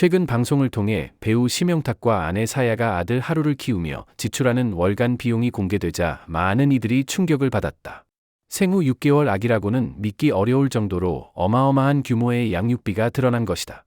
최근 방송을 통해 배우 심영탁과 아내 사야가 아들 하루를 키우며 지출하는 월간 비용이 공개되자 많은 이들이 충격을 받았다. 생후 6개월 아기라고는 믿기 어려울 정도로 어마어마한 규모의 양육비가 드러난 것이다.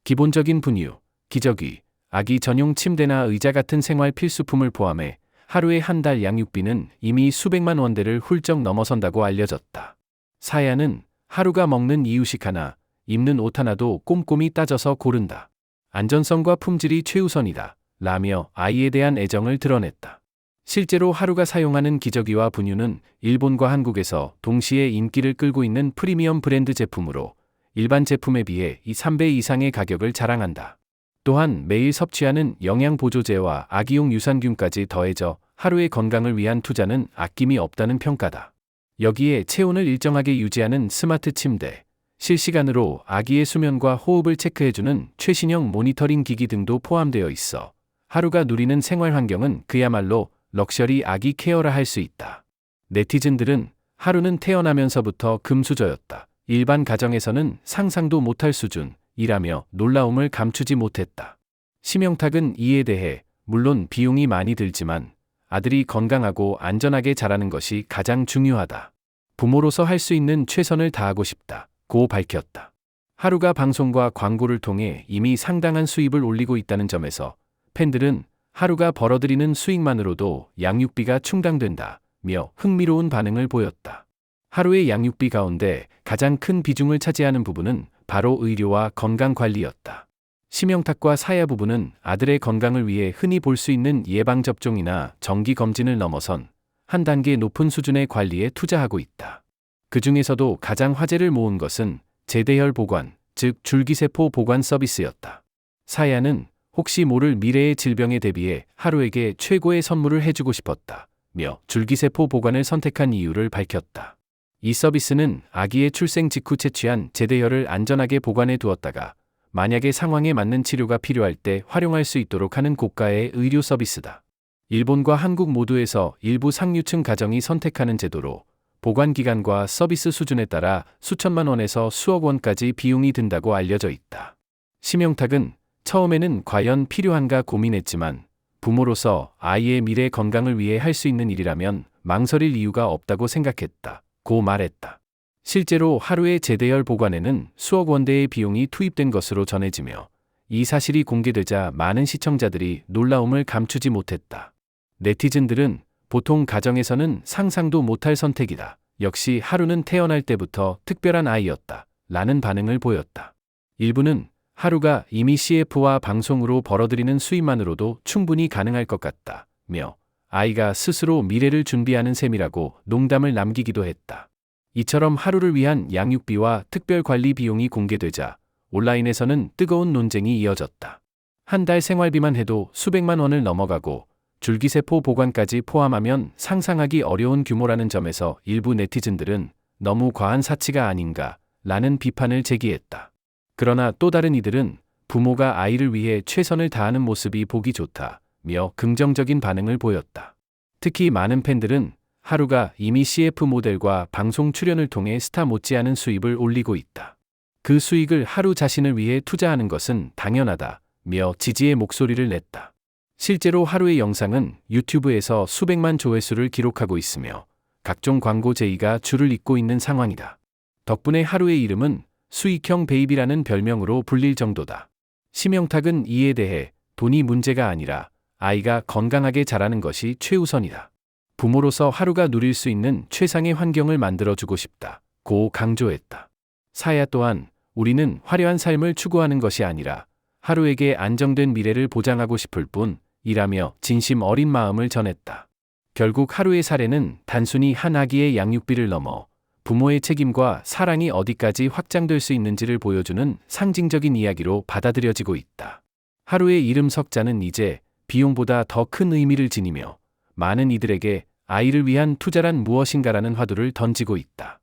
기본적인 분유, 기저귀, 아기 전용 침대나 의자 같은 생활 필수품을 포함해 하루의 한 달 양육비는 이미 수백만 원대를 훌쩍 넘어선다고 알려졌다. 사야는 하루가 먹는 이유식 하나, 입는 옷 하나도 꼼꼼히 따져서 고른다. 안전성과 품질이 최우선이다. 라며 아이에 대한 애정을 드러냈다. 실제로 하루가 사용하는 기저귀와 분유는 일본과 한국에서 동시에 인기를 끌고 있는 프리미엄 브랜드 제품으로 일반 제품에 비해 3배 이상의 가격을 자랑한다. 또한 매일 섭취하는 영양보조제와 아기용 유산균까지 더해져 하루의 건강을 위한 투자는 아낌이 없다는 평가다. 여기에 체온을 일정하게 유지하는 스마트 침대, 실시간으로 아기의 수면과 호흡을 체크해주는 최신형 모니터링 기기 등도 포함되어 있어 하루가 누리는 생활 환경은 그야말로 럭셔리 아기 케어라 할 수 있다. 네티즌들은 하루는 태어나면서부터 금수저였다. 일반 가정에서는 상상도 못할 수준이라며 놀라움을 감추지 못했다. 심영탁은 이에 대해 물론 비용이 많이 들지만 아들이 건강하고 안전하게 자라는 것이 가장 중요하다. 부모로서 할 수 있는 최선을 다하고 싶다. 고 밝혔다. 하루가 방송과 광고를 통해 이미 상당한 수입을 올리고 있다는 점에서 팬들은 하루가 벌어들이는 수익만으로도 양육비가 충당된다며 흥미로운 반응을 보였다. 하루의 양육비 가운데 가장 큰 비중을 차지하는 부분은 바로 의료와 건강관리였다. 심영탁과 사야 부부는 아들의 건강을 위해 흔히 볼 수 있는 예방접종이나 정기검진을 넘어선 한 단계 높은 수준의 관리에 투자하고 있다. 그 중에서도 가장 화제를 모은 것은 제대혈 보관, 즉 줄기세포 보관 서비스였다. 사야는 혹시 모를 미래의 질병에 대비해 하루에게 최고의 선물을 해주고 싶었다며 줄기세포 보관을 선택한 이유를 밝혔다. 이 서비스는 아기의 출생 직후 채취한 제대혈을 안전하게 보관해 두었다가 만약에 상황에 맞는 치료가 필요할 때 활용할 수 있도록 하는 고가의 의료 서비스다. 일본과 한국 모두에서 일부 상류층 가정이 선택하는 제도로 보관기간과 서비스 수준에 따라 수천만 원에서 수억 원까지 비용이 든다고 알려져 있다. 심영탁은 처음에는 과연 필요한가 고민했지만 부모로서 아이의 미래 건강을 위해 할 수 있는 일이라면 망설일 이유가 없다고 생각했다. 고 말했다. 실제로 하루의 제대혈 보관에는 수억 원대의 비용이 투입된 것으로 전해지며 이 사실이 공개되자 많은 시청자들이 놀라움을 감추지 못했다. 네티즌들은 보통 가정에서는 상상도 못할 선택이다. 역시 하루는 태어날 때부터 특별한 아이였다. 라는 반응을 보였다. 일부는 하루가 이미 CF와 방송으로 벌어들이는 수입만으로도 충분히 가능할 것 같다며 아이가 스스로 미래를 준비하는 셈이라고 농담을 남기기도 했다. 이처럼 하루를 위한 양육비와 특별관리 비용이 공개되자 온라인에서는 뜨거운 논쟁이 이어졌다. 한 달 생활비만 해도 수백만 원을 넘어가고 줄기세포 보관까지 포함하면 상상하기 어려운 규모라는 점에서 일부 네티즌들은 너무 과한 사치가 아닌가 라는 비판을 제기했다. 그러나 또 다른 이들은 부모가 아이를 위해 최선을 다하는 모습이 보기 좋다며 긍정적인 반응을 보였다. 특히 많은 팬들은 하루가 이미 CF 모델과 방송 출연을 통해 스타 못지않은 수입을 올리고 있다. 그 수익을 하루 자신을 위해 투자하는 것은 당연하다며 지지의 목소리를 냈다. 실제로 하루의 영상은 유튜브에서 수백만 조회수를 기록하고 있으며 각종 광고 제의가 줄을 잇고 있는 상황이다. 덕분에 하루의 이름은 수익형 베이비라는 별명으로 불릴 정도다. 심영탁은 이에 대해 돈이 문제가 아니라 아이가 건강하게 자라는 것이 최우선이다. 부모로서 하루가 누릴 수 있는 최상의 환경을 만들어주고 싶다. 고 강조했다. 사야 또한 우리는 화려한 삶을 추구하는 것이 아니라 하루에게 안정된 미래를 보장하고 싶을 뿐 이라며 진심 어린 마음을 전했다. 결국 하루의 사례는 단순히 한 아기의 양육비를 넘어 부모의 책임과 사랑이 어디까지 확장될 수 있는지를 보여주는 상징적인 이야기로 받아들여지고 있다. 하루의 이름 석자는 이제 비용보다 더 큰 의미를 지니며 많은 이들에게 아이를 위한 투자란 무엇인가라는 화두를 던지고 있다.